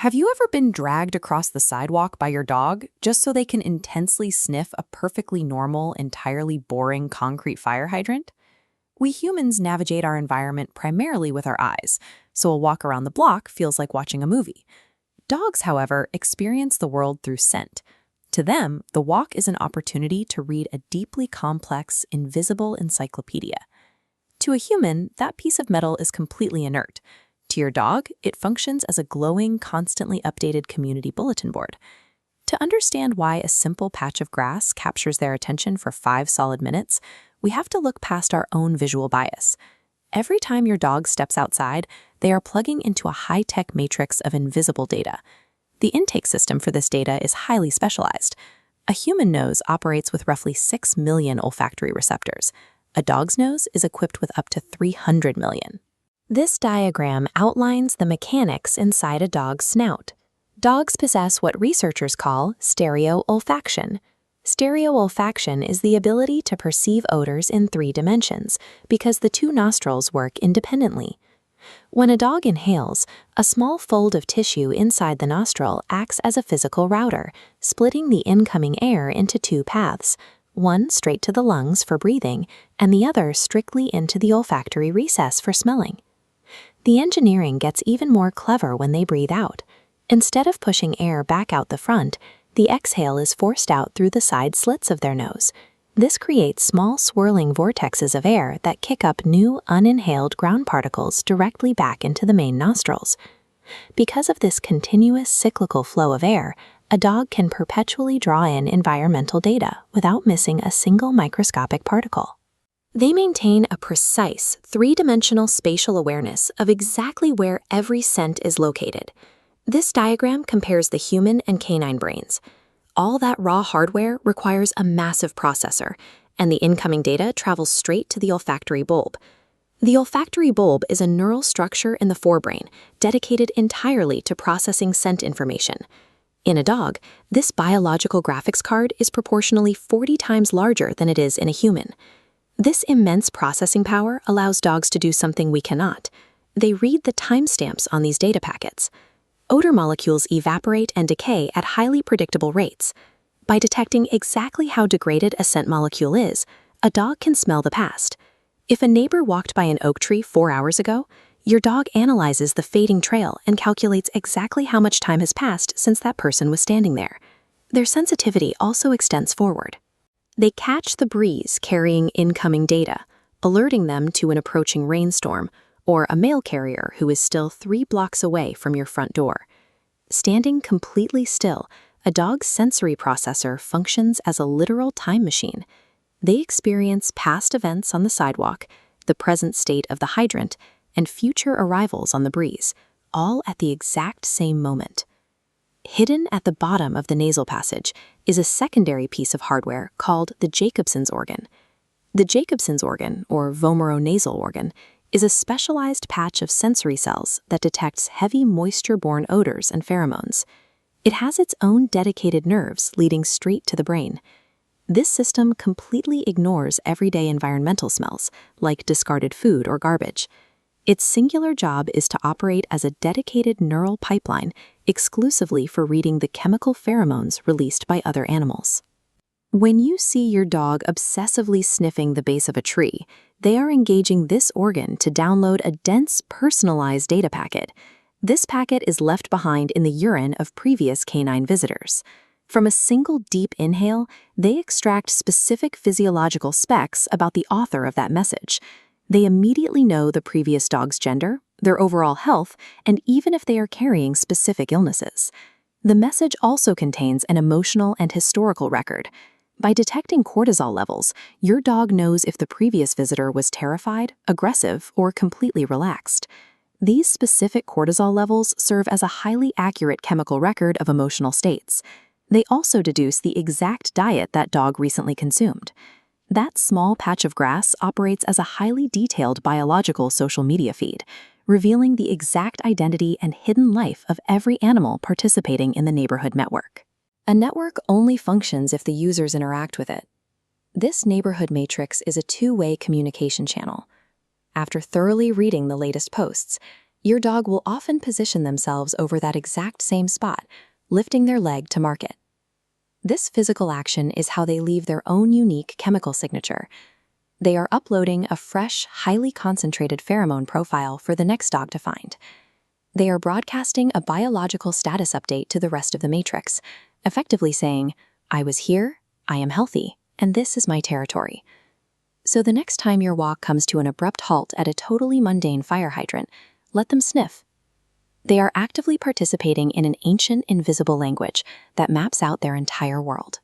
Have you ever been dragged across the sidewalk by your dog just so they can intensely sniff a perfectly normal, entirely boring concrete fire hydrant? We humans navigate our environment primarily with our eyes, so a walk around the block feels like watching a movie. Dogs, however, experience the world through scent. To them, the walk is an opportunity to read a deeply complex, invisible encyclopedia. To a human, that piece of metal is completely inert. To your dog, it functions as a glowing, constantly updated community bulletin board. To understand why a simple patch of grass captures their attention for 5 solid minutes, we have to look past our own visual bias. Every time your dog steps outside, they are plugging into a high-tech matrix of invisible data. The intake system for this data is highly specialized. A human nose operates with roughly 6 million olfactory receptors. A dog's nose is equipped with up to 300 million. This diagram outlines the mechanics inside a dog's snout. Dogs possess what researchers call stereoolfaction. Stereoolfaction is the ability to perceive odors in 3 dimensions because the 2 nostrils work independently. When a dog inhales, a small fold of tissue inside the nostril acts as a physical router, splitting the incoming air into 2 paths, one straight to the lungs for breathing and the other strictly into the olfactory recess for smelling. The engineering gets even more clever when they breathe out. Instead of pushing air back out the front, the exhale is forced out through the side slits of their nose. This creates small swirling vortexes of air that kick up new, uninhaled ground particles directly back into the main nostrils. Because of this continuous cyclical flow of air, a dog can perpetually draw in environmental data without missing a single microscopic particle. They maintain a precise, 3-dimensional spatial awareness of exactly where every scent is located. This diagram compares the human and canine brains. All that raw hardware requires a massive processor, and the incoming data travels straight to the olfactory bulb. The olfactory bulb is a neural structure in the forebrain dedicated entirely to processing scent information. In a dog, this biological graphics card is proportionally 40 times larger than it is in a human. This immense processing power allows dogs to do something we cannot. They read the timestamps on these data packets. Odor molecules evaporate and decay at highly predictable rates. By detecting exactly how degraded a scent molecule is, a dog can smell the past. If a neighbor walked by an oak tree 4 hours ago, your dog analyzes the fading trail and calculates exactly how much time has passed since that person was standing there. Their sensitivity also extends forward. They catch the breeze carrying incoming data, alerting them to an approaching rainstorm or a mail carrier who is still 3 blocks away from your front door. Standing completely still, a dog's sensory processor functions as a literal time machine. They experience past events on the sidewalk, the present state of the hydrant, and future arrivals on the breeze, all at the exact same moment. Hidden at the bottom of the nasal passage is a secondary piece of hardware called the Jacobson's organ. The Jacobson's organ, or vomeronasal organ, is a specialized patch of sensory cells that detects heavy moisture-borne odors and pheromones. It has its own dedicated nerves leading straight to the brain. This system completely ignores everyday environmental smells, like discarded food or garbage. Its singular job is to operate as a dedicated neural pipeline exclusively for reading the chemical pheromones released by other animals. When you see your dog obsessively sniffing the base of a tree, they are engaging this organ to download a dense, personalized data packet. This packet is left behind in the urine of previous canine visitors. From a single deep inhale, they extract specific physiological specs about the author of that message. They immediately know the previous dog's gender, their overall health, and even if they are carrying specific illnesses. The message also contains an emotional and historical record. By detecting cortisol levels, your dog knows if the previous visitor was terrified, aggressive, or completely relaxed. These specific cortisol levels serve as a highly accurate chemical record of emotional states. They also deduce the exact diet that dog recently consumed. That small patch of grass operates as a highly detailed biological social media feed, revealing the exact identity and hidden life of every animal participating in the neighborhood network. A network only functions if the users interact with it. This neighborhood matrix is a 2-way communication channel. After thoroughly reading the latest posts, Your dog will often position themselves over that exact same spot, lifting their leg to mark it. This physical action is how they leave their own unique chemical signature. They are uploading a fresh, highly concentrated pheromone profile for the next dog to find. They are broadcasting a biological status update to the rest of the matrix, effectively saying, "I was here, I am healthy, and this is my territory." So the next time your walk comes to an abrupt halt at a totally mundane fire hydrant, let them sniff. They are actively participating in an ancient, invisible language that maps out their entire world.